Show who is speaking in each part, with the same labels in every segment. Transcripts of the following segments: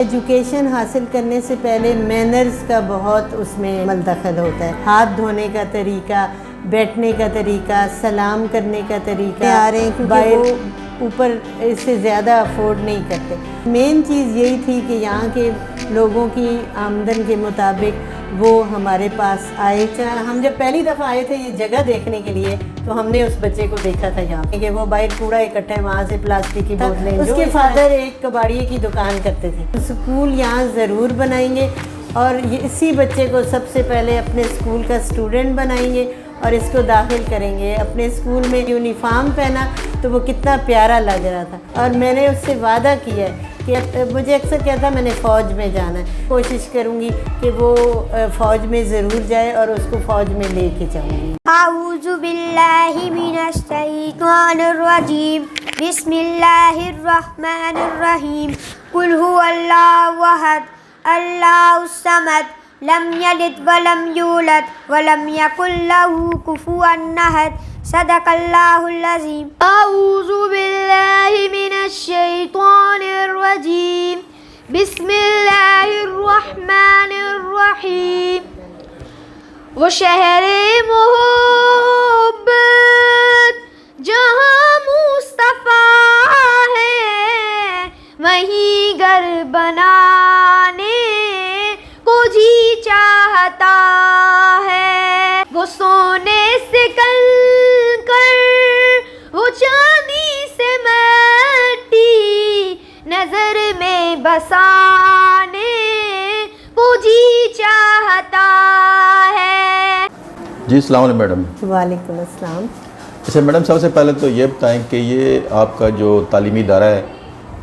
Speaker 1: Education حاصل کرنے سے پہلے مینرز کا بہت اس میں عمل دخل ہوتا ہے. ہاتھ دھونے کا طریقہ، بیٹھنے کا طریقہ، سلام کرنے کا طریقہ آ رہے ہیں کیونکہ وہ اوپر اس سے زیادہ افورڈ نہیں کرتے. مین چیز یہی تھی کہ یہاں کے لوگوں کی آمدن کے مطابق وہ ہمارے پاس آئے. ہم جب پہلی دفعہ آئے تھے یہ جگہ دیکھنے کے لیے تو ہم نے اس بچے کو دیکھا تھا یہاں کہ وہ باہر کوڑا اکٹھا ہے، وہاں سے پلاسٹک کی بوتلیں. اس کے فادر ایک کباڑیے کی دکان کرتے تھے. اسکول یہاں ضرور بنائیں گے اور اسی بچے کو سب سے پہلے اپنے اسکول کا اسٹوڈنٹ بنائیں گے اور اس کو داخل کریں گے. اپنے اسکول میں یونیفارم پہنا تو وہ کتنا پیارا لگ رہا تھا اور میں نے اس سے وعدہ کیا ہے کہ مجھے اکثر کہتا میں نے فوج میں جانا ہے. کوشش کروں گی کہ وہ فوج میں ضرور جائے اور اس کو فوج میں لے کے جاؤں گی.
Speaker 2: اعوذ باللہ من الشیطان الرجیم، بسم اللہ الرحمن الرحیم. قل هو اللہ احد اللہ الصمد لم یلد ولم یولد ولم یکن له کفوا احد. صدق اللہ العظیم. اعوذ باللہ من الشیطان الرجیم، بسم اللہ الرحمن الرحیم. وہ شہر محبت جہاں مصطفیٰ ہے، وہیں گھر بنانے کو جی چاہتا ہے. وہ سونے سے کل کر، وہ چاندی سے مٹی، نظر میں بسانے کو جی چاہتا ہے.
Speaker 3: جی السلام علیکم میڈم.
Speaker 1: وعلیکم السلام.
Speaker 3: اچھا میڈم، سب سے پہلے تو یہ بتائیں کہ یہ آپ کا جو تعلیمی ادارہ ہے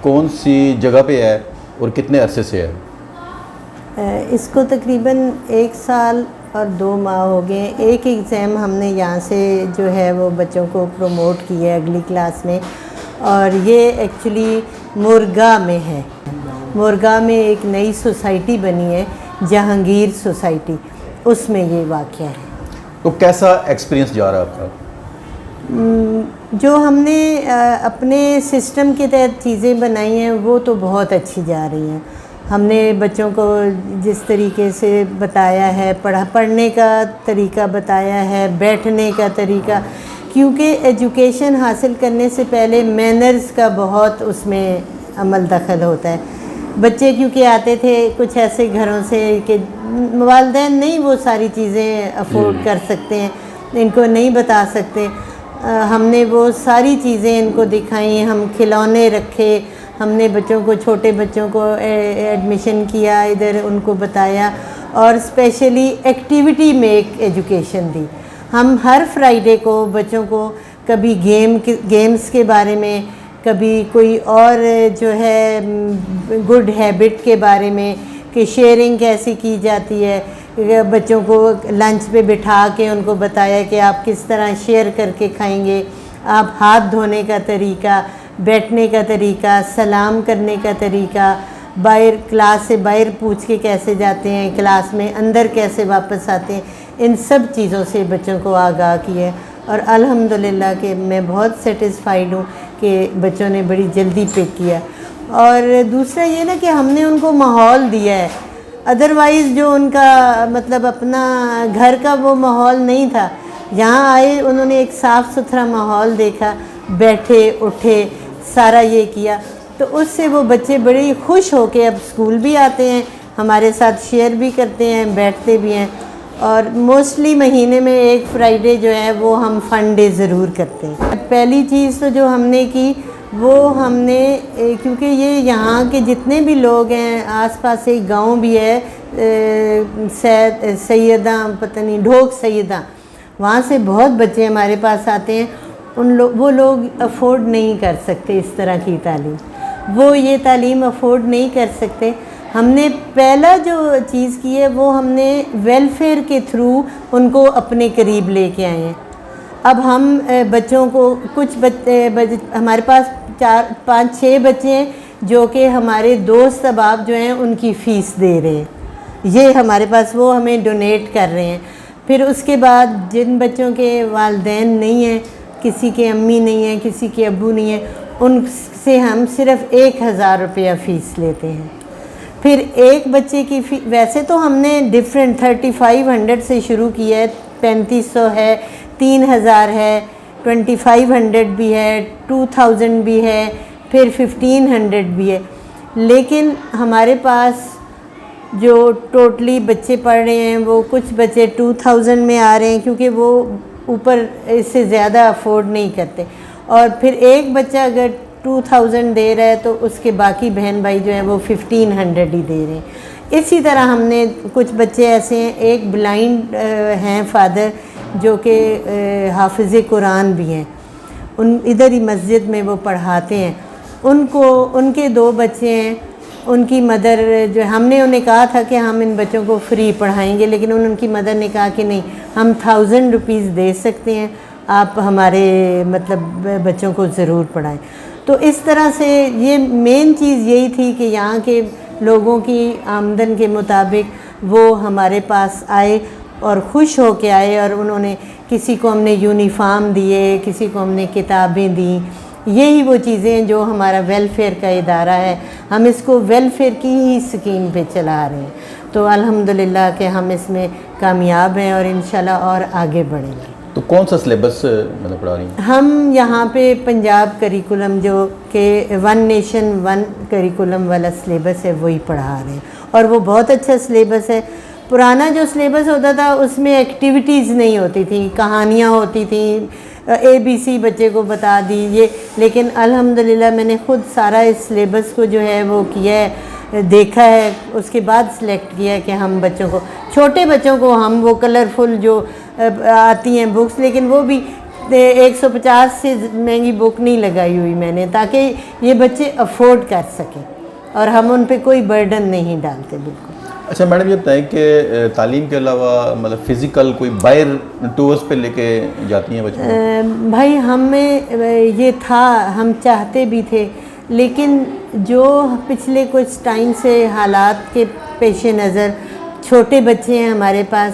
Speaker 3: کون سی جگہ پہ ہے اور کتنے عرصے سے ہے؟
Speaker 1: اس کو تقریباً 1 سال اور 2 ماہ ہو گئے. ایک ایگزام ہم نے یہاں سے جو ہے وہ بچوں کو پروموٹ کی ہے اگلی کلاس میں، اور یہ ایکچولی مورگا میں ہے. مورگا میں ایک نئی سوسائٹی بنی ہے، جہانگیر سوسائٹی، اس میں یہ واقعہ ہے.
Speaker 3: تو کیسا ایکسپیرینس جا رہا ہے آپ کا؟
Speaker 1: جو ہم نے اپنے سسٹم کے تحت چیزیں بنائی ہیں وہ تو بہت اچھی جا رہی ہیں. ہم نے بچوں کو جس طریقے سے بتایا ہے، پڑھنے کا طریقہ بتایا ہے، بیٹھنے کا طریقہ، کیونکہ ایجوکیشن حاصل کرنے سے پہلے مینرز کا بہت اس میں عمل دخل ہوتا ہے. بچے کیونکہ آتے تھے کچھ ایسے گھروں سے کہ والدین نہیں وہ ساری چیزیں افورڈ کر سکتے ہیں، ان کو نہیں بتا سکتے. ہم نے وہ ساری چیزیں ان کو دکھائیں، ہم کھلونے رکھے، ہم نے بچوں کو، چھوٹے بچوں کو ایڈمیشن کیا ادھر، ان کو بتایا اور اسپیشلی ایکٹیویٹی میں ایک ایجوکیشن دی. ہم ہر فرائیڈے کو بچوں کو کبھی گیمز کے بارے میں، کبھی کوئی اور جو ہے گڈ ہیبٹ کے بارے میں کہ شیئرنگ کیسی کی جاتی ہے. بچوں کو لنچ پہ بٹھا کے ان کو بتایا کہ آپ کس طرح شیئر کر کے کھائیں گے، آپ ہاتھ دھونے کا طریقہ، بیٹھنے کا طریقہ، سلام کرنے کا طریقہ، باہر کلاس سے باہر پوچھ کے کیسے جاتے ہیں، کلاس میں اندر کیسے واپس آتے ہیں، ان سب چیزوں سے بچوں کو آگاہ کیا. اور الحمدللہ کہ میں بہت سیٹسفائیڈ ہوں کہ بچوں نے بڑی جلدی پک کیا. اور دوسرا یہ نا کہ ہم نے ان کو ماحول دیا ہے، ادروائز جو ان کا مطلب اپنا گھر کا وہ ماحول نہیں تھا. یہاں آئے انہوں نے ایک صاف ستھرا ماحول دیکھا، بیٹھے اٹھے سارا یہ کیا، تو اس سے وہ بچے بڑے خوش ہو کے اب اسکول بھی آتے ہیں، ہمارے ساتھ شیئر بھی کرتے ہیں، بیٹھتے بھی ہیں. اور موسٹلی مہینے میں ایک فرائیڈے جو ہے وہ ہم فن ڈے ضرور کرتے ہیں. پہلی چیز تو جو ہم نے کی وہ ہم نے، کیونکہ یہ یہاں کے جتنے بھی لوگ ہیں، آس پاس ایک گاؤں بھی ہے سیدہ پتہ نہیں ڈھوک سیدہ، وہاں سے بہت بچے ہمارے پاس آتے ہیں. وہ لوگ افورڈ نہیں کر سکتے اس طرح کی تعلیم، وہ یہ تعلیم افورڈ نہیں کر سکتے. ہم نے پہلا جو چیز کی ہے وہ ہم نے ویلفیئر کے تھرو ان کو اپنے قریب لے کے آئے ہیں. اب ہم بچوں کو کچھ ہمارے پاس 4-5-6 بچے ہیں جو کہ ہمارے دوست احباب جو ہیں ان کی فیس دے رہے ہیں، یہ ہمارے پاس وہ ہمیں ڈونیٹ کر رہے ہیں. پھر اس کے بعد جن بچوں کے والدین نہیں ہیں، کسی کے امی نہیں ہیں، کسی کے ابو نہیں ہیں، ان سے ہم صرف 1000 روپیہ فیس لیتے ہیں. پھر ایک بچے کی ویسے تو ہم نے ڈفرینٹ 3500 سے شروع کیا ہے, 3500 ہے, 3000 ہے, 2500 بھی ہے, 2000 بھی ہے, پھر 1500 بھی ہے. لیکن ہمارے پاس جو ٹوٹلی بچے پڑھ رہے ہیں وہ کچھ بچے 2000 میں آ رہے ہیں کیونکہ وہ اوپر اس سے زیادہ افورڈ نہیں کرتے, اور پھر ایک بچہ اگر 2000 دے رہا ہے تو اس کے باقی بہن بھائی جو ہیں وہ 1500 ہی دے رہے ہیں. اسی طرح ہم نے کچھ بچے ایسے ہیں, ایک بلائنڈ ہیں فادر جو کہ حافظ قرآن بھی ہیں, ادھر ہی مسجد میں وہ پڑھاتے ہیں. ان کے 2 بچے ہیں, ان کی مدر جو ہم نے انہیں کہا تھا کہ ہم ان بچوں کو فری پڑھائیں گے, لیکن ان کی مدر نے کہا کہ نہیں, ہم 1000 روپیز دے سکتے ہیں, آپ ہمارے مطلب بچوں کو ضرور پڑھائیں. تو اس طرح سے یہ مین چیز یہی تھی کہ یہاں کے لوگوں کی آمدن کے مطابق وہ ہمارے پاس آئے اور خوش ہو کے آئے, اور انہوں نے کسی کو ہم نے یونیفارم دیے, کسی کو ہم نے کتابیں دیں. یہی وہ چیزیں ہیں جو ہمارا ویلفیئر کا ادارہ ہے, ہم اس کو ویلفیئر کی ہی اسکیم پہ چلا رہے ہیں. تو الحمدللہ کہ ہم اس میں کامیاب ہیں اور انشاءاللہ اور آگے بڑھیں گے.
Speaker 3: تو کون سا سلیبس مطلب پڑھا رہی ہیں؟
Speaker 1: ہم یہاں پہ پنجاب کریکولم جو کہ 1 نیشن 1 کریکولم والا سلیبس ہے وہی پڑھا رہے ہیں, اور وہ بہت اچھا سلیبس ہے. پرانا جو سلیبس ہوتا تھا اس میں ایکٹیویٹیز نہیں ہوتی تھیں, کہانیاں ہوتی تھیں, ABC بچے کو بتا دی یہ, لیکن الحمدللہ میں نے خود سارا اس سلیبس کو جو ہے وہ کیا ہے, دیکھا ہے, اس کے بعد سلیکٹ کیا ہے کہ ہم بچوں کو, چھوٹے بچوں کو ہم وہ کلرفل جو آتی ہیں بکس, لیکن وہ بھی 150 سے مہنگی بک نہیں لگائی ہوئی میں نے, تاکہ یہ بچے افورڈ کر سکیں اور ہم ان پہ کوئی برڈن نہیں ڈالتے بالکل.
Speaker 3: اچھا میڈم یہ بتائیں کہ تعلیم کے علاوہ مطلب فزیکل کوئی باہر ٹورس پہ لے کے جاتی ہیں بچوں؟
Speaker 1: بھائی ہمیں یہ تھا, ہم چاہتے بھی تھے, لیکن جو پچھلے کچھ ٹائم سے حالات کے پیش نظر چھوٹے بچے ہیں ہمارے پاس,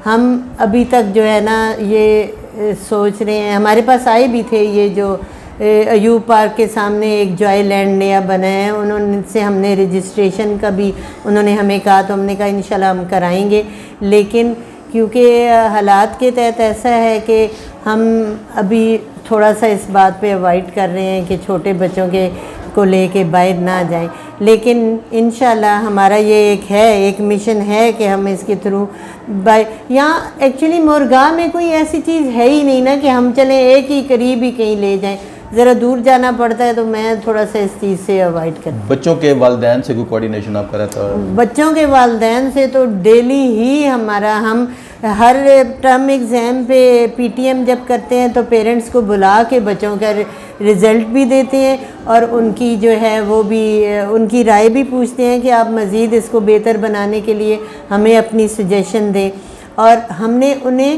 Speaker 1: ہم ابھی تک جو ہے نا یہ سوچ رہے ہیں, ہمارے پاس آئے بھی تھے یہ جو ایوب پارک کے سامنے ایک جوائے لینڈ نیا بنا ہے, انہوں سے ہم نے رجسٹریشن کا بھی انہوں نے ہمیں کہا, تو ہم نے کہا انشاءاللہ ہم کرائیں گے, لیکن کیونکہ حالات کے تحت ایسا ہے کہ ہم ابھی تھوڑا سا اس بات پہ اوائڈ کر رہے ہیں کہ چھوٹے بچوں کو لے کے باہر نہ جائیں. لیکن انشاءاللہ ہمارا یہ ایک مشن ہے کہ ہم اس کے تھرو یہاں ایکچولی مورگاہ میں کوئی ایسی چیز ہے ہی نہیں نا کہ ہم چلیں ایک ہی قریب ہی کہیں لے جائیں, ذرا دور جانا پڑتا ہے, تو میں تھوڑا سا اس چیز سے اوائڈ کرتی ہوں.
Speaker 3: بچوں کے والدین سے کوئی کوارڈینیشن آپ کا رہتا ہے؟
Speaker 1: بچوں کے والدین سے تو ڈیلی ہی ہم ہر ٹرم ایگزام پہ PTM جب کرتے ہیں تو پیرنٹس کو بلا کے بچوں کا رزلٹ بھی دیتے ہیں, اور ان کی جو ہے وہ بھی ان کی رائے بھی پوچھتے ہیں کہ آپ مزید اس کو بہتر بنانے کے لیے ہمیں اپنی سجیشن دیں. اور ہم نے انہیں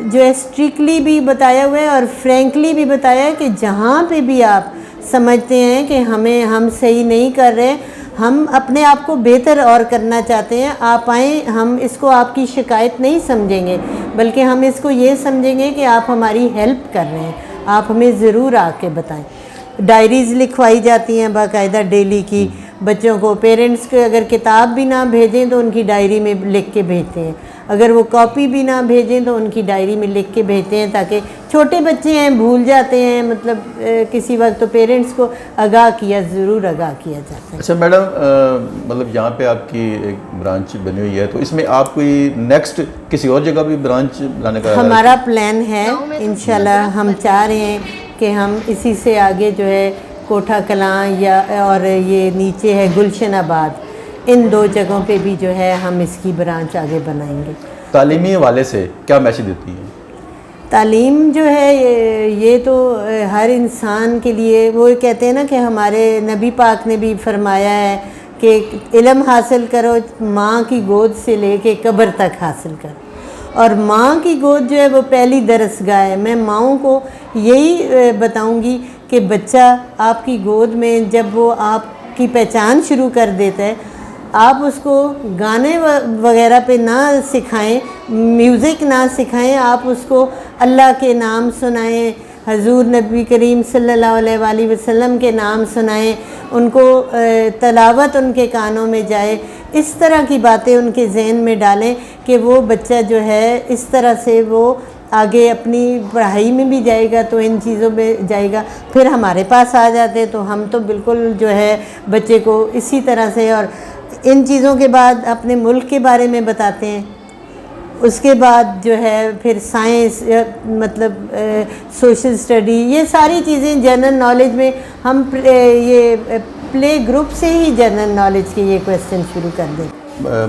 Speaker 1: جو ہے اسٹرکٹلی بھی بتایا ہوا ہے اور فرینکلی بھی بتایا ہے کہ جہاں پہ بھی آپ سمجھتے ہیں کہ ہم صحیح نہیں کر رہے, ہم اپنے آپ کو بہتر اور کرنا چاہتے ہیں, آپ آئیں, ہم اس کو آپ کی شکایت نہیں سمجھیں گے, بلکہ ہم اس کو یہ سمجھیں گے کہ آپ ہماری ہیلپ کر رہے ہیں, آپ ہمیں ضرور آ کے بتائیں. ڈائریز لکھوائی جاتی ہیں باقاعدہ ڈیلی کی بچوں کو, پیرنٹس کو اگر کتاب بھی نہ بھیجیں تو ان کی ڈائری میں لکھ کے بھیجتے ہیں, اگر وہ کاپی بھی نہ بھیجیں تو ان کی ڈائری میں لکھ کے بھیجتے ہیں, تاکہ چھوٹے بچے ہیں بھول جاتے ہیں, مطلب کسی وقت, تو پیرنٹس کو ضرور آگاہ کیا جاتا ہے.
Speaker 3: اچھا میڈم مطلب یہاں پہ آپ کی ایک برانچ بنی ہوئی ہے, تو اس میں آپ کوئی نیکسٹ کسی اور جگہ بھی برانچ لانے کا
Speaker 1: ہمارا پلان ہے انشاءاللہ, ہم چاہ رہے ہیں کہ ہم اسی سے آگے جو ہے کوٹھا کلاں اور یہ نیچے ہے گلشن آباد, ان 2 جگہوں پہ بھی جو ہے ہم اس کی برانچ آگے بنائیں گے.
Speaker 3: تعلیمی حوالے سے کیا میسج دیتی ہیں؟
Speaker 1: تعلیم جو ہے یہ تو ہر انسان کے لیے, وہ کہتے ہیں نا کہ ہمارے نبی پاک نے بھی فرمایا ہے کہ علم حاصل کرو, ماں کی گود سے لے کے قبر تک حاصل کرو, اور ماں کی گود جو ہے وہ پہلی درسگاہ ہے. میں ماؤں کو یہی بتاؤں گی کہ بچہ آپ کی گود میں جب وہ آپ کی پہچان شروع کر دیتا ہے, آپ اس کو گانے وغیرہ پہ نہ سکھائیں, میوزک نہ سکھائیں, آپ اس کو اللہ کے نام سنائیں, حضور نبی کریم صلی اللہ علیہ وآلہ وسلم کے نام سنائیں، ان کو تلاوت ان کے کانوں میں جائے، اس طرح کی باتیں ان کے ذہن میں ڈالیں کہ وہ بچہ جو ہے اس طرح سے وہ آگے اپنی پڑھائی میں بھی جائے گا، تو ان چیزوں میں جائے گا۔ پھر ہمارے پاس آ جاتے تو ہم تو بالکل جو ہے بچے کو اسی طرح سے، اور ان چیزوں کے بعد اپنے ملک کے بارے میں بتاتے ہیں۔ اس کے بعد جو ہے پھر سائنس، مطلب سوشل اسٹڈی، یہ ساری چیزیں جنرل نالج میں ہم یہ پلے گروپ سے ہی جنرل نالج کے یہ کویسچن شروع کر دیں۔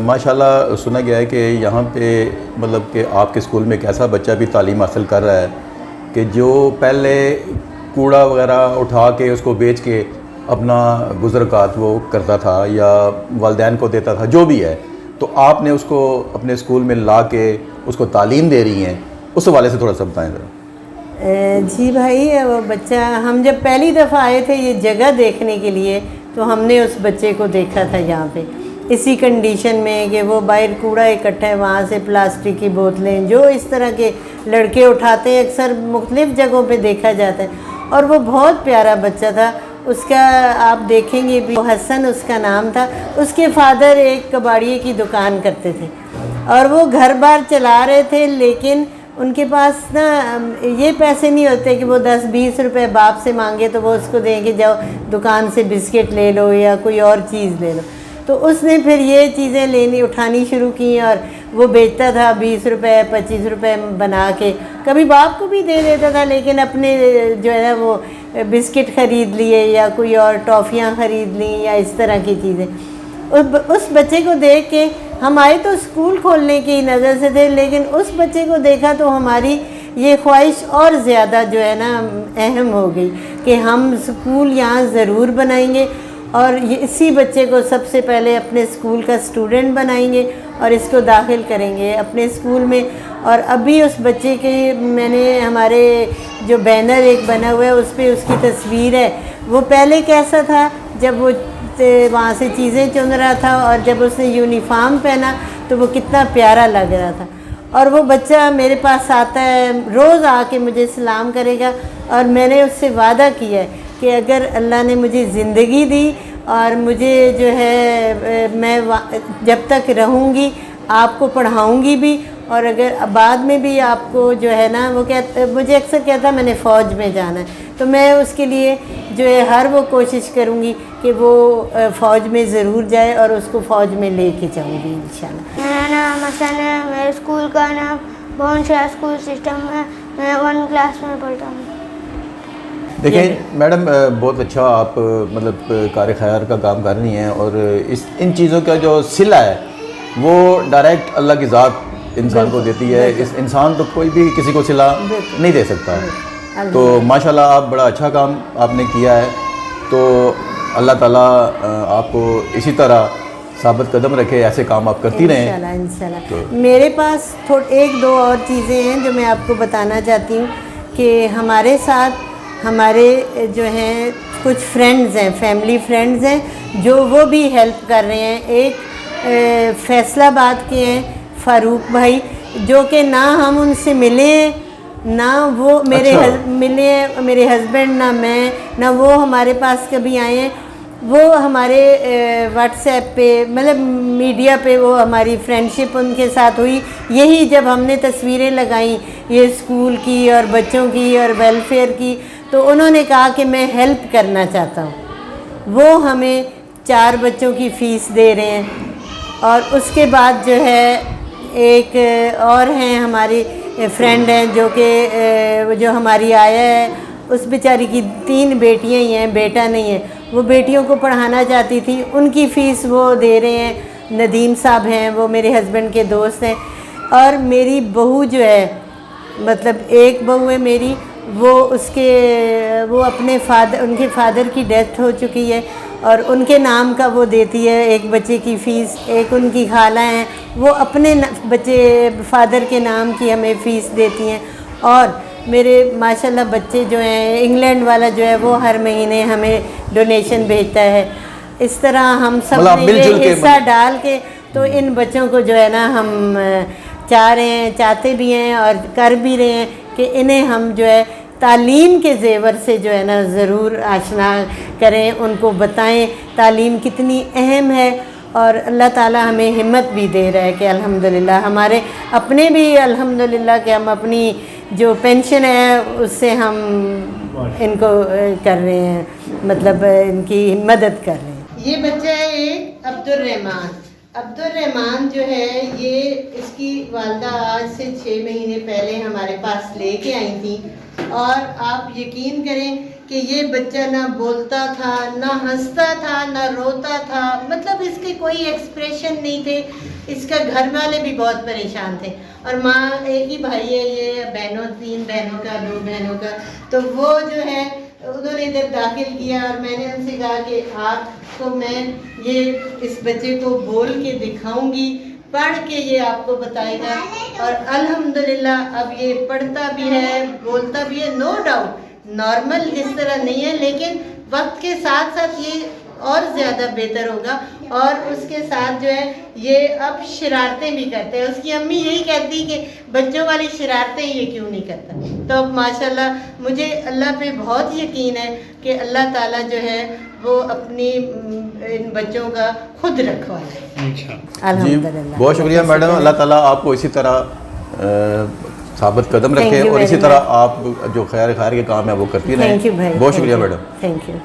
Speaker 3: ماشاءاللہ سنا گیا ہے کہ یہاں پہ مطلب کہ آپ کے اسکول میں ایک ایسا بچہ بھی تعلیم حاصل کر رہا ہے کہ جو پہلے کوڑا وغیرہ اٹھا کے اس کو بیچ کے اپنا گزرکات وہ کرتا تھا یا والدین کو دیتا تھا، جو بھی ہے، تو آپ نے اس کو اپنے اسکول میں لا کے اس کو تعلیم دے رہی ہیں، اس حوالے سے تھوڑا سا بتائیں ذرا۔
Speaker 1: جی بھائی، وہ بچہ، ہم جب پہلی دفعہ آئے تھے یہ جگہ دیکھنے کے لیے تو ہم نے اس بچے کو دیکھا تھا یہاں پہ اسی کنڈیشن میں کہ وہ باہر کوڑا اکٹھا ہے، وہاں سے پلاسٹک کی بوتلیں جو اس طرح کے لڑکے اٹھاتے ہیں، اکثر مختلف جگہوں پہ دیکھا جاتا ہے، اور وہ بہت پیارا بچہ تھا۔ اس کا آپ دیکھیں گے بھی، حسن اس کا نام تھا۔ اس کے فادر ایک کباڑیے کی دکان کرتے تھے اور وہ گھر بار چلا رہے تھے، لیکن ان کے پاس نا یہ پیسے نہیں ہوتے کہ وہ 10-20 روپے باپ سے مانگے تو وہ اس کو دیں گے جاؤ دکان سے بسکٹ لے لو یا کوئی اور چیز لے لو۔ تو اس نے پھر یہ چیزیں اٹھانی شروع کی اور وہ بیچتا تھا 20 روپے 25 روپے بنا کے، کبھی باپ کو بھی دے دیتا تھا، لیکن اپنے جو ہے وہ بسکٹ خرید لیے یا کوئی اور ٹافیاں خرید لیں یا اس طرح کی چیزیں۔ اس بچے کو دیکھ کے ہم آئے تو اسکول کھولنے کی نظر سے تھے، لیکن اس بچے کو دیکھا تو ہماری یہ خواہش اور زیادہ جو ہے نا اہم ہو گئی کہ ہم اسکول یہاں ضرور بنائیں گے، اور اسی بچے کو سب سے پہلے اپنے اسکول کا اسٹوڈنٹ بنائیں گے اور اس کو داخل کریں گے اپنے اسکول میں۔ اور ابھی اس بچے کے میں نے ہمارے جو بینر ایک بنا ہوا ہے اس پہ اس کی تصویر ہے، وہ پہلے کیسا تھا جب وہ وہاں سے چیزیں چن رہا تھا، اور جب اس نے یونیفارم پہنا تو وہ کتنا پیارا لگ رہا تھا۔ اور وہ بچہ میرے پاس آتا ہے، روز آ کے مجھے سلام کرے گا، اور میں نے اس سے وعدہ کیا ہے کہ اگر اللہ نے مجھے زندگی دی اور مجھے جو ہے میں جب تک رہوں گی آپ کو پڑھاؤں گی بھی، اور اگر بعد میں بھی آپ کو جو ہے نا وہ مجھے اکثر کہتا میں نے فوج میں جانا ہے، تو میں اس کے لیے جو ہے ہر وہ کوشش کروں گی کہ وہ فوج میں ضرور جائے اور اس کو فوج میں لے کے جاؤں گی انشاءاللہ۔
Speaker 2: میرا نام حسن ہے، میرے اسکول کا نام بھون شاہ اسکول سسٹم ہے، میں 1 کلاس میں پڑھتا ہوں۔
Speaker 3: دیکھیں میڈم، بہت اچھا آپ مطلب کار خیر کا کام کر رہی ہیں، اور ان چیزوں کا جو صلہ ہے وہ ڈائریکٹ اللہ کی ذات انسان کو دیتی ہے، اس انسان تو کوئی بھی کسی کو صلہ نہیں دے سکتا۔ تو ماشاءاللہ آپ بڑا اچھا کام آپ نے کیا ہے، تو اللہ تعالیٰ آپ کو اسی طرح ثابت قدم رکھے، ایسے کام آپ کرتی رہیں
Speaker 1: انشاءاللہ۔ میرے پاس 1-2 اور چیزیں ہیں جو میں آپ کو بتانا چاہتی ہوں کہ ہمارے ساتھ ہمارے جو ہیں کچھ فرینڈز ہیں، فیملی فرینڈز ہیں جو وہ بھی ہیلپ کر رہے ہیں۔ ایک فیصل آباد کے ہیں فاروق بھائی، جو کہ نہ ہم ان سے ملے ہیں، نہ وہ ملے ہیں میرے ہسبینڈ، نہ میں، نہ وہ ہمارے پاس کبھی آئے ہیں۔ وہ ہمارے واٹس ایپ پہ، مطلب میڈیا پہ وہ ہماری فرینڈشپ ان کے ساتھ ہوئی، یہی جب ہم نے تصویریں لگائیں یہ اسکول کی اور بچوں کی اور ویلفیئر کی، تو انہوں نے کہا کہ میں ہیلپ کرنا چاہتا ہوں۔ وہ ہمیں 4 بچوں کی فیس دے رہے ہیں، اور اس کے بعد جو ہے ایک اور ہیں ہماری فرینڈ ہیں جو کہ جو ہماری آیا ہے، اس بیچاری کی 3 بیٹیاں ہی ہیں، بیٹا نہیں ہے، وہ بیٹیوں کو پڑھانا چاہتی تھی، ان کی فیس وہ دے رہے ہیں۔ ندیم صاحب ہیں، وہ میرے ہسبینڈ کے دوست ہیں۔ اور میری بہو جو ہے، مطلب ایک بہو ہے میری، وہ اپنے ان کے فادر کی ڈیتھ ہو چکی ہے، اور ان کے نام کا وہ دیتی ہے ایک بچے کی فیس۔ ایک ان کی خالہ ہیں، وہ اپنے فادر کے نام کی ہمیں فیس دیتی ہیں۔ اور میرے ماشاءاللہ بچے جو ہیں، انگلینڈ والا جو ہے وہ ہر مہینے ہمیں ڈونیشن بھیجتا ہے۔ اس طرح ہم سب نے یہ حصہ ڈال کے تو ان بچوں کو جو ہے نا ہم چاہتے بھی ہیں اور کر بھی رہے ہیں کہ انہیں ہم جو ہے تعلیم کے زیور سے جو ہے نا ضرور آشنا کریں، ان کو بتائیں تعلیم کتنی اہم ہے، اور اللہ تعالیٰ ہمیں ہمت بھی دے رہا ہے کہ الحمدللہ ہمارے اپنے بھی الحمدللہ کہ ہم اپنی جو پینشن ہے اس سے ہم ان کو کر رہے ہیں، مطلب ان کی مدد کر رہے ہیں۔ یہ بچہ ہے ایک عبدالرحمن جو ہے، یہ اس کی والدہ آج سے 6 مہینے پہلے ہمارے پاس لے کے آئی تھیں، اور آپ یقین کریں کہ یہ بچہ نہ بولتا تھا، نہ ہنستا تھا، نہ روتا تھا، مطلب اس کے کوئی ایکسپریشن نہیں تھے۔ اس کا گھر والے بھی بہت پریشان تھے، اور ماں ایک ہی بھائی ہے، یہ بہنوں 3 بہنوں کا 2 بہنوں کا، تو وہ جو ہے انہوں نے ادھر داخل کیا، اور میں نے ان سے کہا کہ آپ کو میں یہ اس بچے کو بول کے دکھاؤں گی، پڑھ کے یہ آپ کو بتائے گا، اور الحمدللہ اب یہ پڑھتا بھی ہے، بولتا بھی ہے، نو ڈاؤٹ نارمل جس طرح نہیں ہے، لیکن وقت کے ساتھ ساتھ یہ اور زیادہ بہتر ہوگا، اور اس کے ساتھ جو ہے یہ اب شرارتیں بھی کرتے ہیں۔ اس کی امی یہی کہتی کہ بچوں والی شرارتیں یہ کیوں نہیں کرتا، تو اب ماشاءاللہ مجھے اللہ پہ بہت یقین ہے کہ اللہ تعالیٰ جو ہے وہ اپنی ان بچوں کا خود رکھوائے۔ الحمدللہ
Speaker 3: بہت شکریہ میڈم، اللہ تعالیٰ آپ کو اسی طرح ثابت قدم رکھے، اور اسی طرح آپ جو خیر کے کام ہے وہ کرتی رہیں۔ بہت شکریہ میڈم،
Speaker 1: تھینک یو۔